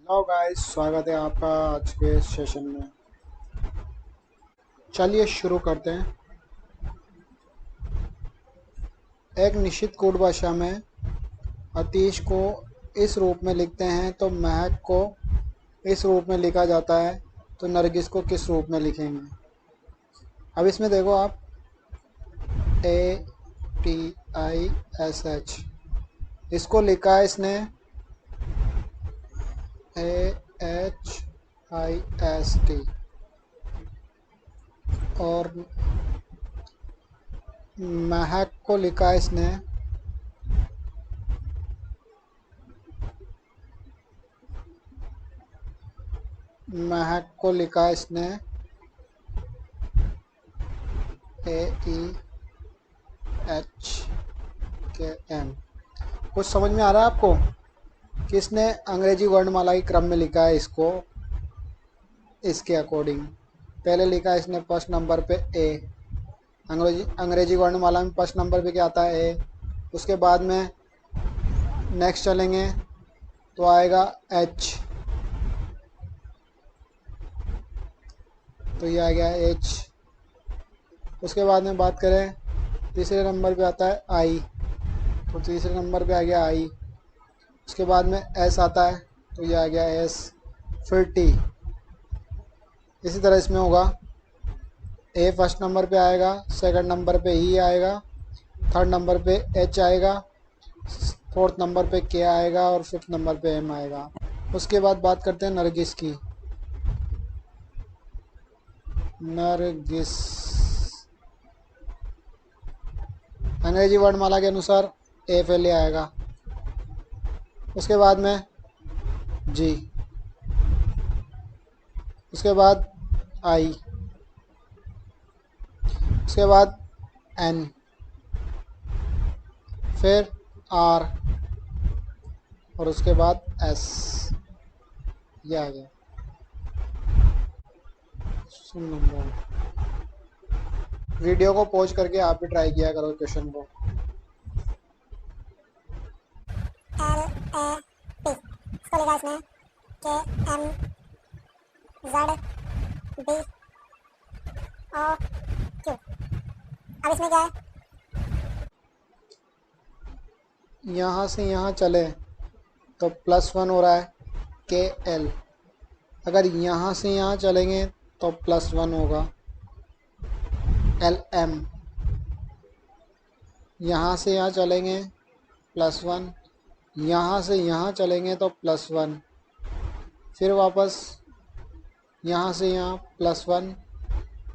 Hello guys, स्वागत है आपका आज के सेशन में। चलिए शुरू करते हैं। एक निश्चित कोड भाषा में अतीश को इस रूप में लिखते हैं तो महक को इस रूप में लिखा जाता है, तो नरगिस को किस रूप में लिखेंगे। अब इसमें देखो आप, ATISH इसको लिखा है इसने AHIST, और महक को लिखा है इसने AEHKM। कुछ समझ में आ रहा है आपको कि इसने अंग्रेजी वर्णमाला की क्रम में लिखा है इसको, इसके अकॉर्डिंग। पहले लिखा है इसने फर्स्ट नंबर पे ए, अंग्रेजी वर्णमाला में फर्स्ट नंबर पे क्या आता है, ए। उसके बाद में नेक्स्ट चलेंगे तो आएगा एच, तो ये आ गया एच। उसके बाद में बात करें, तीसरे नंबर पे आता है आई, तो तीसरे नंबर पे आ गया आई। उसके बाद में एस आता है, तो ये आ गया एस। फिर टी। इसी तरह इसमें होगा, ए फर्स्ट नंबर पे आएगा, सेकंड नंबर पे ई आएगा, थर्ड नंबर पे एच आएगा, फोर्थ नंबर पे के आएगा और फिफ्थ नंबर पे एम आएगा। उसके बाद बात करते हैं नरगिस की। नरगिस अंग्रेजी वर्णमाला के अनुसार ए पहले आएगा, उसके बाद में जी, उसके बाद आई, उसके बाद एन, फिर आर और उसके बाद एस। ये आ गया। सुन नंबर वीडियो को पॉज करके आप भी ट्राई किया करो क्वेश्चन को। LAP इसको लिखा इसने KMZBOQ। अब इसमें क्या है, यहाँ से यहाँ चले तो +1 हो रहा है KL। अगर यहाँ से यहाँ चलेंगे तो +1 होगा LM। यहाँ से यहाँ चलेंगे +1, यहाँ से यहाँ चलेंगे तो +1, फिर वापस यहाँ से यहाँ +1,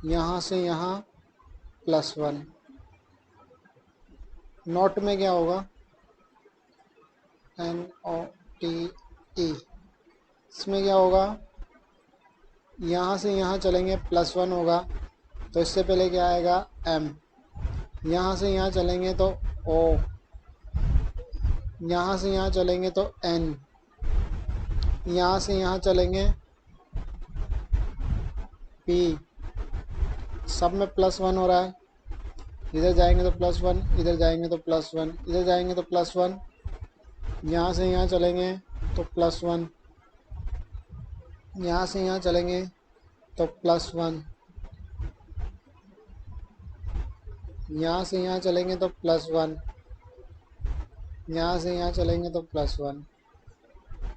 यहाँ से यहाँ +1। नोट में क्या होगा, NOTE। इसमें क्या होगा, यहाँ से यहाँ चलेंगे +1 होगा, तो इससे पहले क्या आएगा M। यहाँ से यहाँ चलेंगे तो O, यहाँ से यहाँ चलेंगे तो N, यहाँ से यहाँ चलेंगे P। सब में +1 हो रहा है, इधर जाएंगे तो +1, इधर जाएंगे तो +1, इधर जाएंगे तो +1, यहाँ से यहाँ चलेंगे तो +1, यहाँ से यहाँ चलेंगे तो +1, यहाँ से यहाँ चलेंगे तो +1, यहाँ से यहाँ चलेंगे तो +1।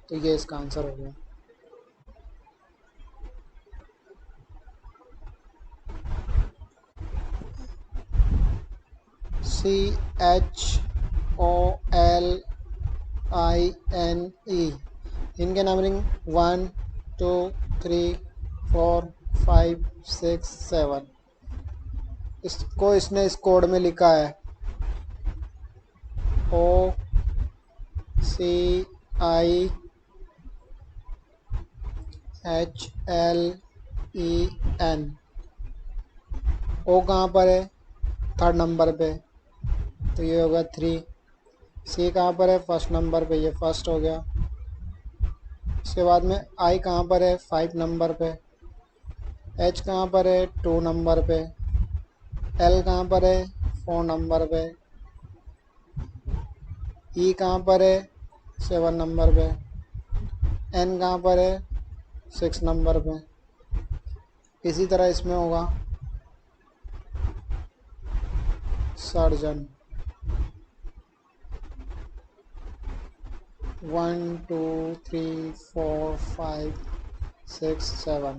तो ये इसका आंसर हो गया। CHOLINE, इनके नंबरिंग 1 2 3 4 5 6 7। इसको इसने इस कोड में लिखा है OCIHLEN। ओ कहाँ पर है, थर्ड नंबर पे, तो ये होगा 3। सी कहाँ पर है, फर्स्ट नंबर पे, ये फर्स्ट हो गया। उसके बाद में आई कहाँ पर है, 5 नंबर पे। एच कहाँ पर है, 2 नंबर पे। एल कहाँ पर है, 4 नंबर पे। ई कहाँ पर है, 7 नंबर पे। एन कहाँ पर है? 6 नंबर पे। इसी तरह इसमें होगा सर्जन। 1 2 3 4 5 6 7,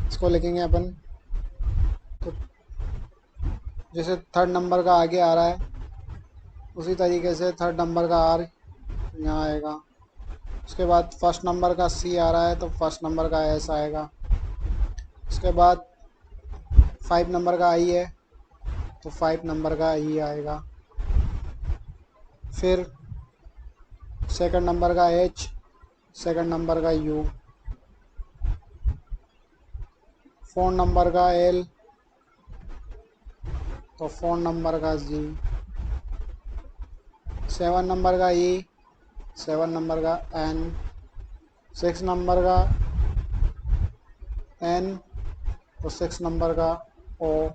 इसको लिखेंगे अपन। तो जैसे थर्ड नंबर का आगे आ रहा है उसी तरीके से थर्ड नंबर का आर यहाँ आएगा। उसके बाद फर्स्ट नंबर का सी आ रहा है तो फर्स्ट नंबर का एस आएगा। उसके बाद 5 नंबर का आई है तो 5 नंबर का ई आएगा। फिर सेकंड नंबर का एच, सेकंड नंबर का यू, 4 नंबर का एल तो 4 नंबर का जी, 7 नंबर का ई, 7 नंबर का एन, 6 नंबर का एन तो 6 नंबर का ओ।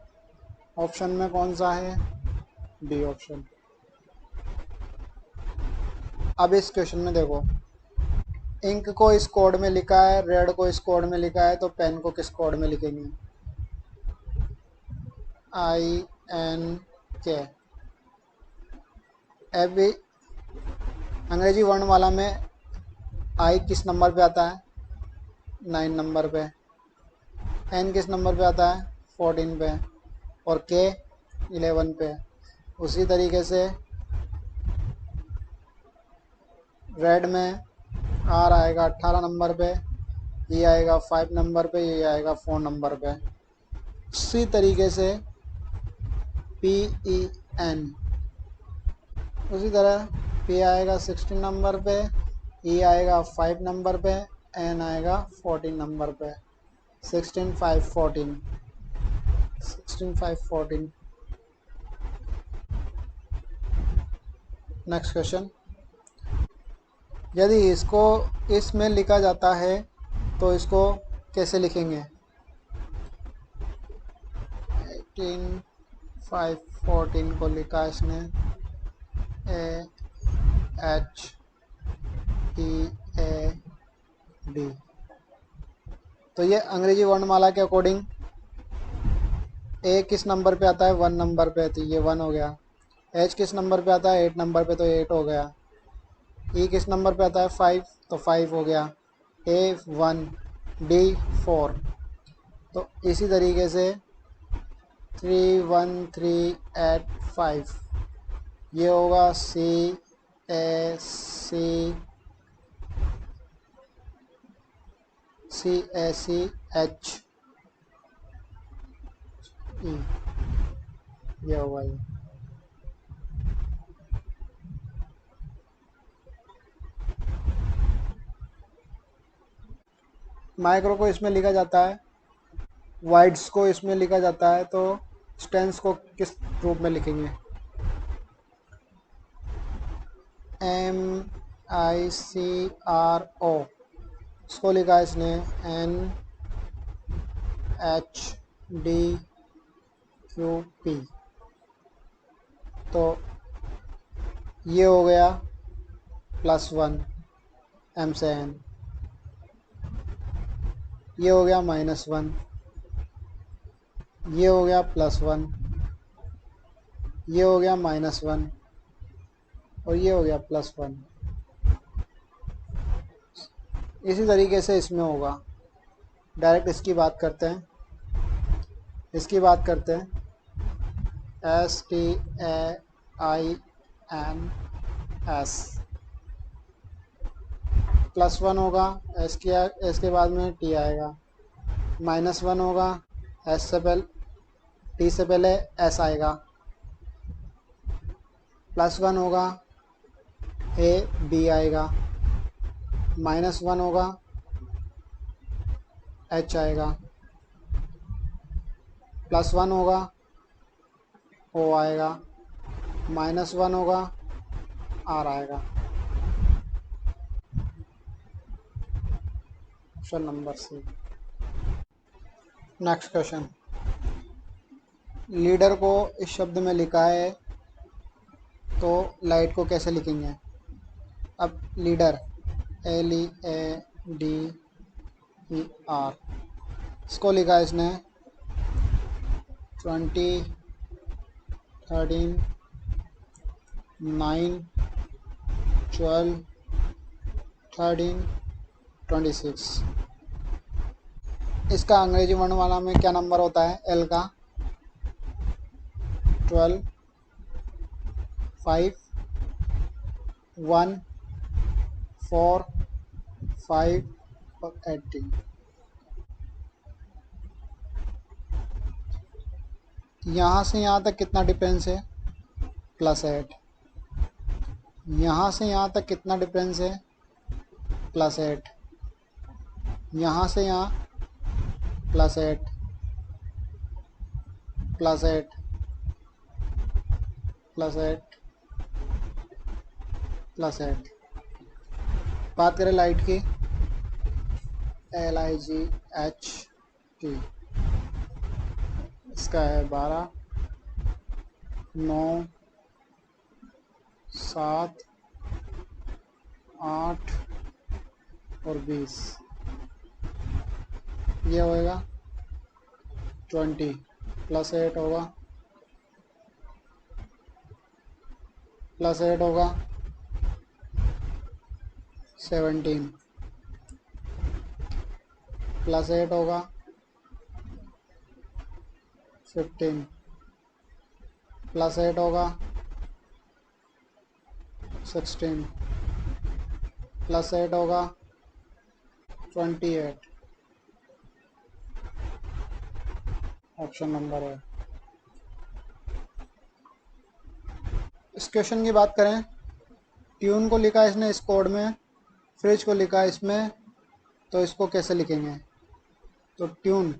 ऑप्शन में कौन सा है? D option. अब इस क्वेश्चन में देखो, इंक को इस कोड में लिखा है, रेड को इस कोड में लिखा है, तो पेन को किस कोड में लिखेंगे? आई एन के। अभी अंग्रेजी वर्णमाला में आई किस नंबर पे आता है? 9 नंबर पे। एन किस नंबर पे आता है? 14 पे। और के 11 पे। उसी तरीके से रेड में आर आएगा 18 नंबर पे, ये आएगा 5 नंबर पे, ये आएगा 4 नंबर पे। उसी तरीके से पी ई एन, उसी तरह पी आएगा 16 नंबर पे, ई आएगा 5 नंबर पे, एन आएगा 14 नंबर पे। 16 5 14, 16 5 14। नेक्स्ट क्वेश्चन, यदि इसको इसमें लिखा जाता है तो इसको कैसे लिखेंगे? 18 5 14 को लिखा इसने A H T A D. तो ये अंग्रेजी वर्णमाला के अकॉर्डिंग ए किस नंबर पे आता है? 1 नंबर पे, तो ये 1 हो गया। एच किस नंबर पे आता है? 8 नंबर पे, तो 8 हो गया। ई किस नंबर पे आता है? 5, तो 5 हो गया। ए 1, डी 4। तो इसी तरीके से 3 1 3 8 5, ये होगा सी ए सी, सी ए सी एच ई, ये होगा ये। माइक्रो को इसमें लिखा जाता है, वाइड्स को इसमें लिखा जाता है, तो स्टेंस को किस रूप में लिखेंगे? एम आई सी आर ओ, इसको लिखा है इसने N H D Q P. तो ये हो गया +1 एम से एन, ये हो गया -1, ये हो गया +1, ये हो गया -1 और ये हो गया +1। इसी तरीके से इसमें होगा। डायरेक्ट इसकी बात करते हैं, इसकी बात करते हैं। S T A I N S, +1 होगा, एस के बाद में टी आएगा। -1 होगा, एस से पहले, टी से पहले एस आएगा। +1 होगा, ए बी आएगा। -1 होगा, एच आएगा। +1 होगा, ओ आएगा। -1 होगा, आर आएगा। Option number C. Next question, leader को इस शब्द में लिखा है तो लाइट को कैसे लिखेंगे? अब लीडर LEADER, इसको लिखा है इसने 20, 13, 9, 12, 13, 26। इसका अंग्रेजी वर्णमाला में क्या नंबर होता है? एल का 12, 5, 1, 4, 5 और 18। यहाँ से यहाँ तक कितना डिफरेंस है? +8। यहाँ से यहाँ तक कितना डिफरेंस है? +8। यहाँ से यहाँ +8, +8, +8, +8। बात करें लाइट की, LIGHT, इसका है 12, 9, 7, 8 और 20। ये होएगा 20, +8 होगा, +8 होगा 17, +8 होगा 15, +8 होगा 16, +8 होगा 28। ऑप्शन नंबर है। इस क्वेश्चन की बात करें, ट्यून को लिखा है इसने इस कोड में, फ्रिज को लिखा है इसमें, तो इसको कैसे लिखेंगे? तो ट्यून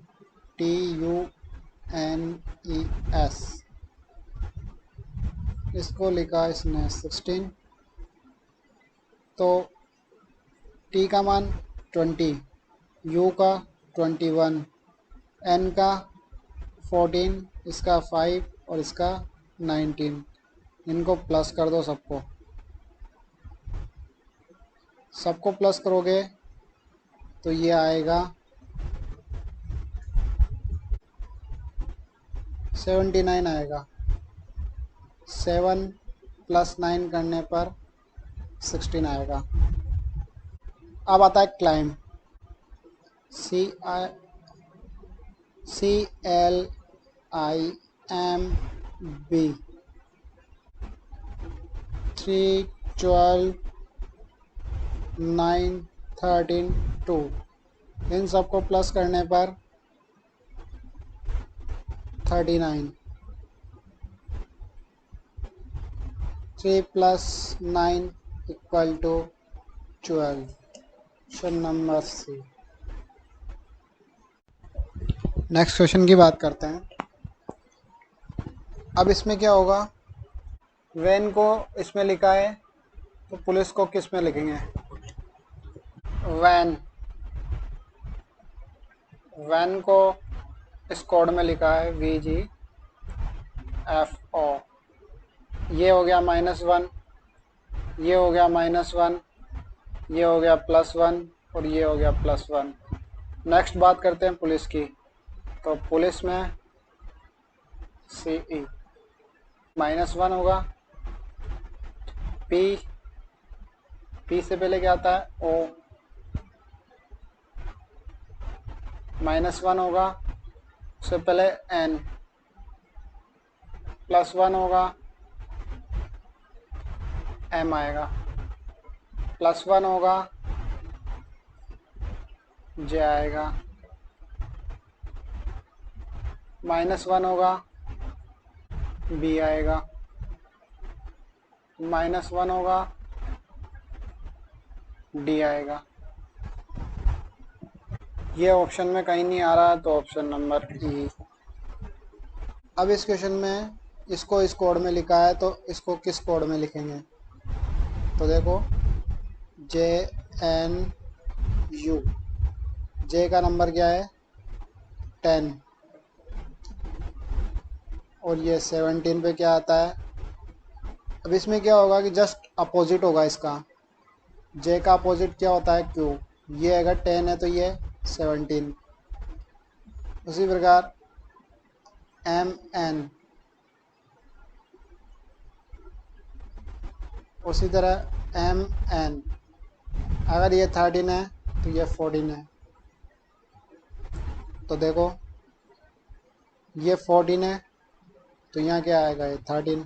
TUNES, इसको लिखा है इसने 16, तो T का मान 20, U का 21, N का 14, इसका 5 और इसका 19। इनको प्लस कर दो सबको प्लस करोगे तो ये आएगा 79 आएगा। 7 + 9 करने पर 16 आएगा। अब आता है क्लाइम, CLIMB, 3, 12, 9, 13, 2। इन सबको प्लस करने पर 39। 3 + 9 = 12। Option number C. Next question की बात करते हैं। अब इसमें क्या होगा, वैन को इसमें लिखा है तो पुलिस को किस में लिखेंगे? वैन को इस कोड में लिखा है VGFO। ये हो गया -1, ये हो गया -1, ये हो गया +1 और ये हो गया +1। नेक्स्ट बात करते हैं पुलिस की, तो पुलिस में CE -1 होगा, P से पहले क्या आता है? O, -1 होगा, उससे पहले N, +1 होगा, M आएगा, +1 होगा, J आएगा, -1 होगा, B आएगा, -1 होगा, D आएगा। ये ऑप्शन में कहीं नहीं आ रहा है, तो ऑप्शन नंबर E। अब इस क्वेश्चन में इसको इस कोड में लिखा है, तो इसको किस कोड में लिखेंगे? तो देखो JNU, J का नंबर क्या है? 10, और ये 17 पे क्या आता है? अब इसमें क्या होगा कि जस्ट अपोजिट होगा इसका, जे का अपोजिट क्या होता है क्यू। ये अगर 10 है तो ये 17। उसी प्रकार एम एन, उसी तरह एम एन, अगर ये 13 है तो ये 14 है। तो देखो ये 14 है तो यहाँ क्या आएगा, ये 13।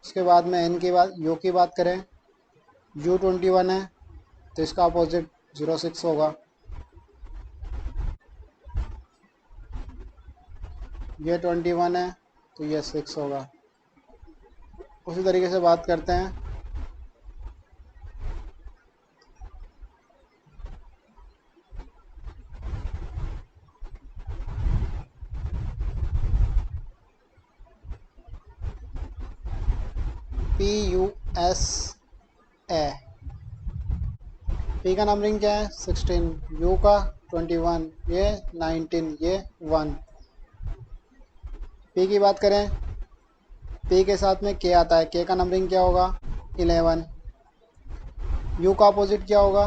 उसके बाद में एन की बात, यू की बात करें, यू 21 है तो इसका अपोजिट 06 होगा। ये 21 है तो ये 6 होगा। उसी तरीके से बात करते हैं P U S A. P का नंबरिंग क्या है 16, यू का 21, ये 19, ये 1। पी की बात करें, पी के साथ में के आता है, के का नंबरिंग क्या होगा 11। यू का अपोजिट क्या होगा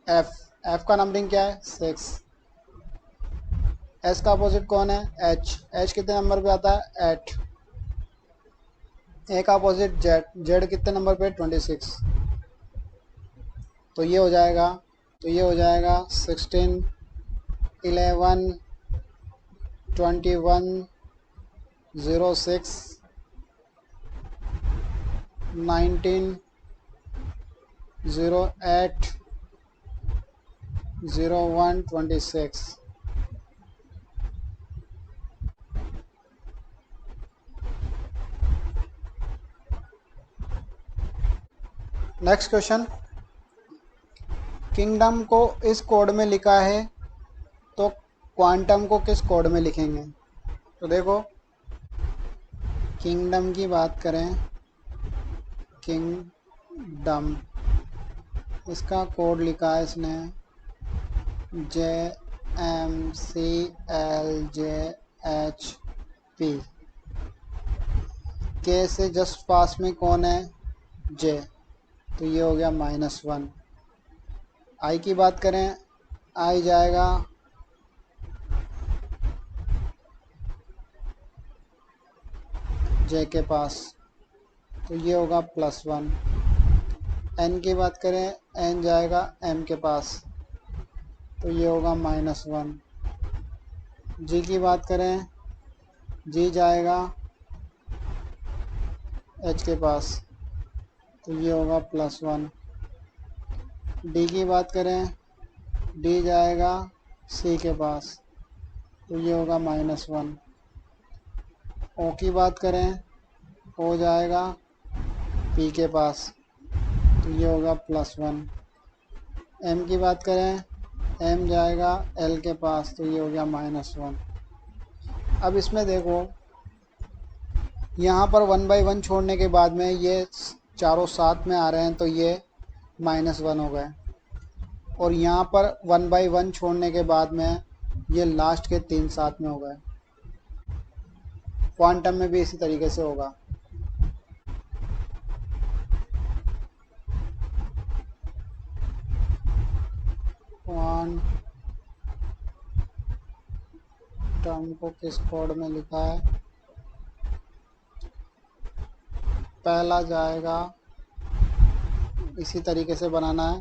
एफ, एफ का नंबरिंग क्या है 6। एस का अपोजिट कौन है एच, एच कितने नंबर पे आता है 8। ए का अपोजिट जेड, जेड कितने नंबर पे 26। तो ये हो जाएगा, 16, 11, 21, 06, 19, 08, 01, 26। नेक्स्ट क्वेश्चन, किंगडम को इस कोड में लिखा है तो क्वांटम को किस कोड में लिखेंगे। तो देखो किंगडम की बात करें, किंगडम, इसका कोड लिखा है इसने JMCLJHP। के से जस्ट पास में कौन है जे, तो ये हो गया -1। आई की बात करें, आई जाएगा जे के पास, तो ये होगा +1। एन की बात करें, एन जाएगा एम के पास, तो ये होगा -1। जी की बात करें, जी जाएगा एच के पास, तो ये होगा +1। डी की बात करें, डी जाएगा सी के पास, तो ये होगा -1। ओ की बात करें, ओ जाएगा पी के पास, तो ये होगा +1। एम की बात करें, एम जाएगा एल के पास, तो ये हो गया -1। अब इसमें देखो यहाँ पर 1 बाई 1 छोड़ने के बाद में ये चारों साथ में आ रहे हैं तो ये -1 हो गए, और यहाँ पर 1 बाई 1 छोड़ने के बाद में ये लास्ट के 3 साथ में हो गए। क्वांटम में भी इसी तरीके से होगा। क्वांटम को किस कोड में लिखा है, पहला जाएगा इसी तरीके से बनाना है,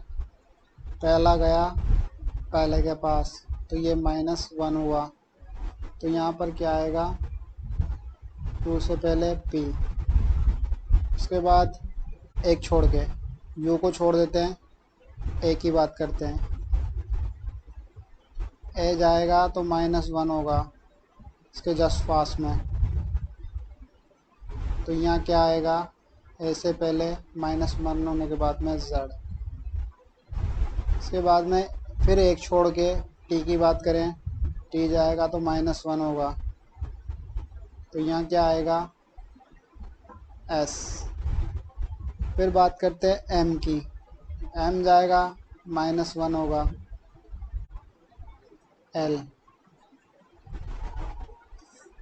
पहला गया पहले के पास, तो ये -1 हुआ, तो यहाँ पर क्या आएगा 2 से पहले पी, उसके बाद एक छोड़ के यू को छोड़ देते हैं, ए की बात करते हैं, ए जाएगा तो -1 होगा इसके जस्ट पास में, तो यहाँ क्या आएगा ए से पहले -1 होने के बाद में जेड। इसके बाद में फिर एक छोड़ के टी की बात करें, टी जाएगा तो -1 होगा, तो यहाँ क्या आएगा एस। फिर बात करते हैं एम की, एम जाएगा -1 होगा एल।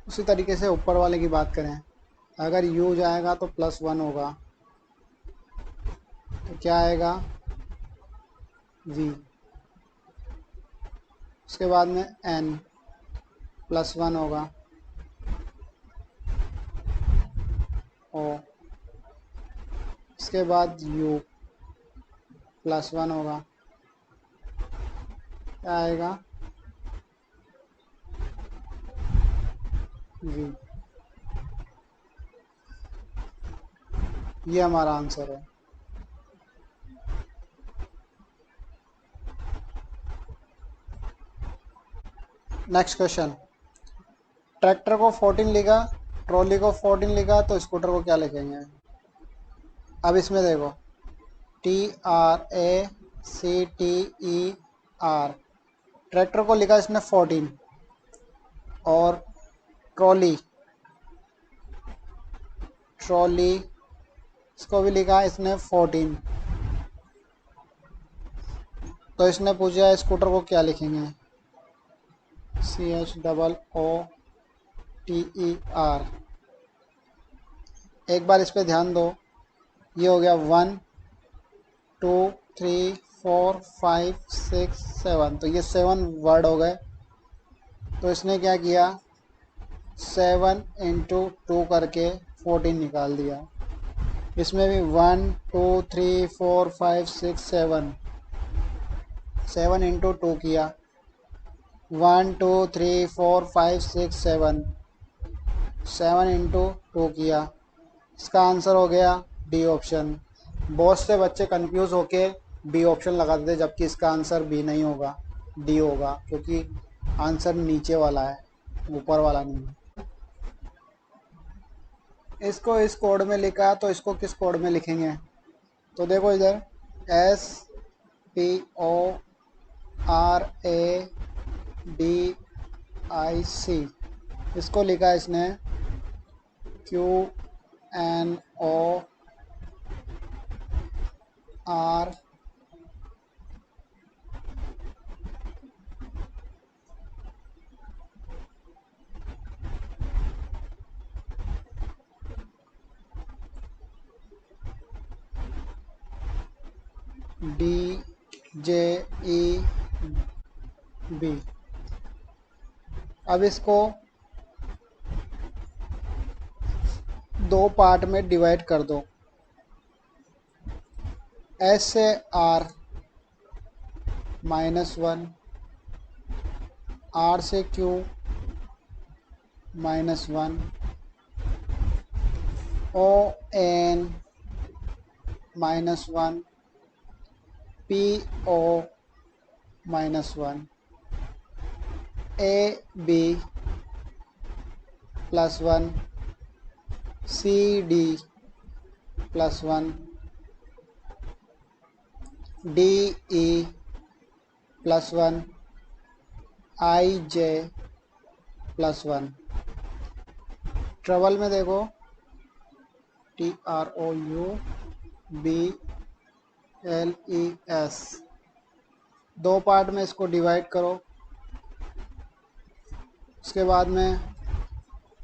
उसी तरीके से ऊपर वाले की बात करें, अगर यू जाएगा तो +1 होगा, तो क्या आएगा वी, उसके बाद में एन +1 होगा, ओ, इसके बाद यू +1 होगा, क्या आएगा, वी। ये हमारा आंसर है। नेक्स्ट क्वेश्चन, ट्रैक्टर को 14 लिखा, ट्रॉली को 14 लिखा, तो स्कूटर को क्या लिखेंगे। अब इसमें देखो, TRACTER, ट्रैक्टर को लिखा इसने 14, और ट्रॉली ट्रॉली इसको भी लिखा इसने 14, तो इसने पूछा स्कूटर को क्या लिखेंगे। CHOOTER। एक बार इस पे ध्यान दो, ये हो गया 1 2 3 4 5 6 7, तो ये 7 वर्ड हो गए। तो इसने क्या किया, 7 × 2 करके 14 निकाल दिया। इसमें भी 1 2 3 4 5 6 7, 7 × 2 किया, 1 2 3 4 5 6 7, 7 × 2 किया। इसका आंसर हो गया डी ऑप्शन। बहुत से बच्चे कंफ्यूज होके बी ऑप्शन लगाते थे, जबकि इसका आंसर बी नहीं होगा, डी होगा, क्योंकि आंसर नीचे वाला है, ऊपर वाला नहीं है। इसको इस कोड में लिखा है, तो इसको किस कोड में लिखेंगे। तो देखो इधर SPORADIC, इसको लिखा इसने QNOR DJEB। अब इसको 2 पार्ट में डिवाइड कर दो। S से R -1, R से Q -1, ON -1, PO -1, AB +1, CD +1, DE +1, IJ +1। Trouble में देखो TROUBLES, 2 पार्ट में इसको डिवाइड करो। उसके बाद में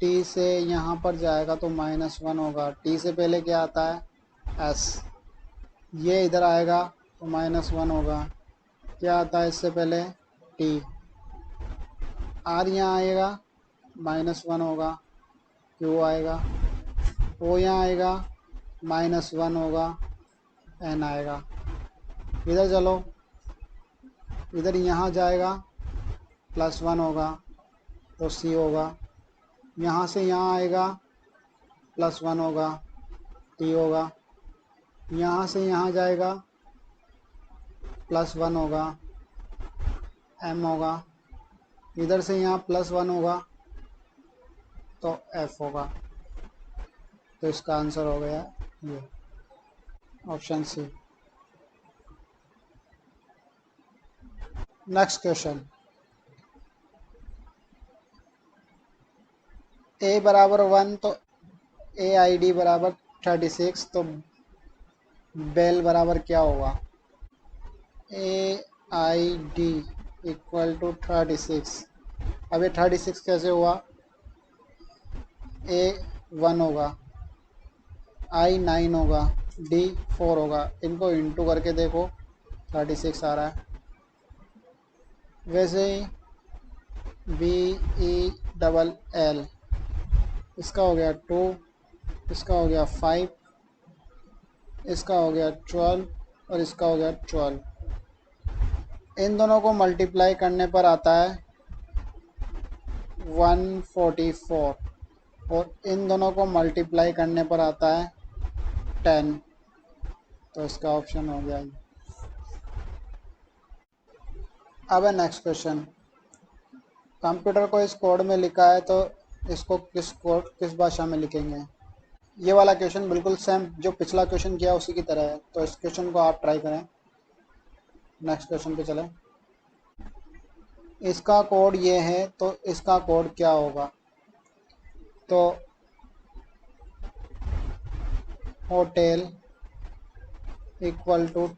T से यहाँ पर जाएगा तो -1 होगा। T से पहले क्या आता है, S, ये इधर आएगा तो -1 होगा। क्या आता है इससे पहले, T, R यहाँ आएगा -1 होगा, Q आएगा, O यहाँ आएगा -1 होगा, N आएगा। इधर चलो, इधर यहाँ जाएगा +1 होगा तो C होगा। यहाँ से यहाँ आएगा +1 होगा, T होगा। यहाँ से यहाँ जाएगा +1 होगा, M होगा। इधर से यहाँ +1 होगा तो F होगा। तो इसका आंसर हो गया ये option C. Next question, A बराबर 1 तो AID बराबर 36, तो बेल बराबर क्या होगा, AID = 36। अब ये 36 कैसे हुआ, A 1 होगा, I 9 होगा, D 4 होगा। इनको इंटू करके देखो 36 आ रहा है। वैसे ही BELL, इसका हो गया 2, इसका हो गया 5, इसका हो गया 12 और इसका हो गया 12। इन दोनों को मल्टीप्लाई करने पर आता है 144 और इन दोनों को मल्टीप्लाई करने पर आता है 10। तो इसका ऑप्शन हो गया। अब है नेक्स्ट क्वेश्चन। कंप्यूटर को इस कोड में लिखा है तो इसको किस भाषा में लिखेंगे। ये वाला क्वेश्चन बिल्कुल सेम जो पिछला क्वेश्चन किया उसी की तरह है, तो इस क्वेश्चन को आप ट्राई करें। नेक्स्ट क्वेश्चन पे चलें। इसका कोड ये है तो इसका कोड क्या होगा। तो होटल इक्वल टू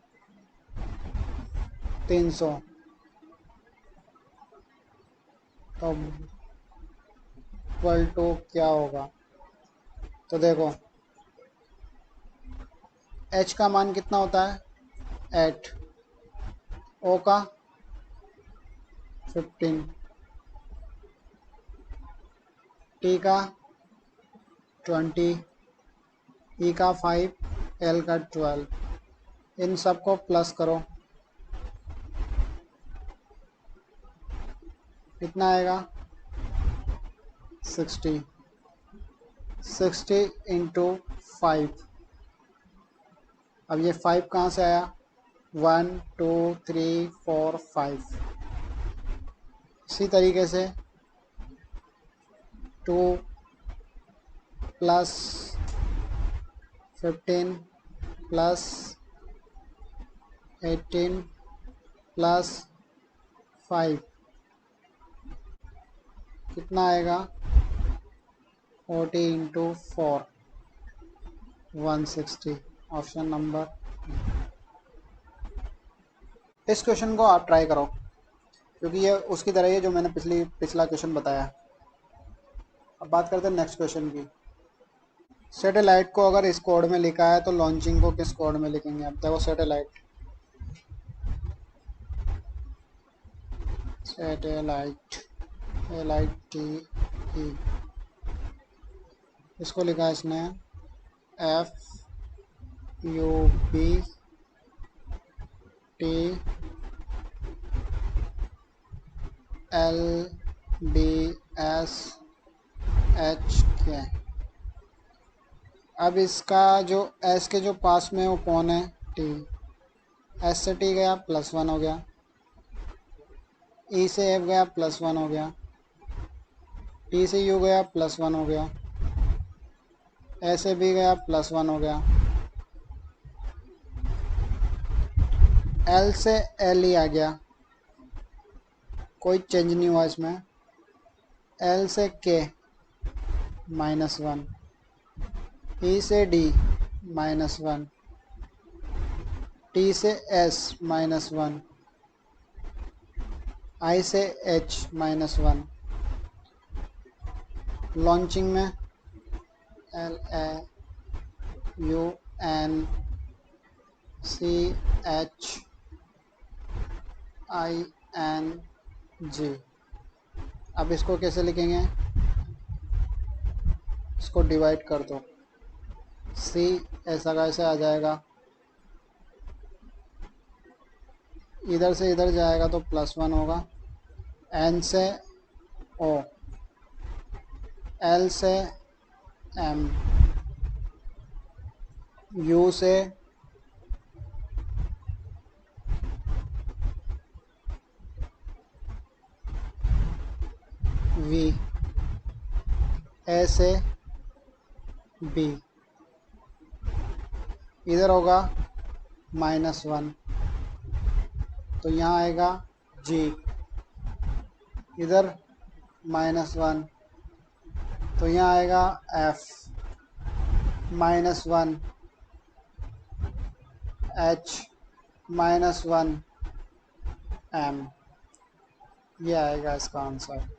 300, तो इक्वल टू क्या होगा। तो देखो h का मान कितना होता है 8, o का 15, t का 20, e का 5, l का 12। इन सब को प्लस करो, कितना आएगा 60। 60 इंटू 5। अब ये 5 कहाँ से आया 1 2 3 4 5। इसी तरीके से 2 प्लस 15 प्लस 18 प्लस 5 कितना आएगा 40 इंटू 4 160। Option number. इस क्वेश्चन को आप ट्राई करो क्योंकि ये उसकी तरह है जो मैंने पिछला क्वेश्चन बताया। अब बात करते हैं नेक्स्ट क्वेश्चन की। सैटेलाइट को अगर इस कोड में लिखा है तो लॉन्चिंग को किस कोड में लिखेंगे। अब देखो सैटेलाइट LITE, इसको लिखा है इसने FUBTLDSHK। अब इसका जो S के जो पास में वो कौन है T, S से T गया +1 हो गया, E से F गया +1 हो गया, T से U गया +1 हो गया, A से B गया +1 हो गया, L से L ही आ गया, कोई चेंज नहीं हुआ इसमें। L से K -1, E से D -1, T से S -1, I से H -1। लॉन्चिंग में LAUNCHING। अब इसको कैसे लिखेंगे, इसको डिवाइड कर दो, C ऐसा कैसे आ जाएगा, इधर से इधर जाएगा तो +1 होगा, N से O, L से M, U से V, A से B, इधर होगा -1 तो यहाँ आएगा G, इधर -1 तो यहाँ आएगा F, -1 H, -1 M। ये आएगा इसका आंसर।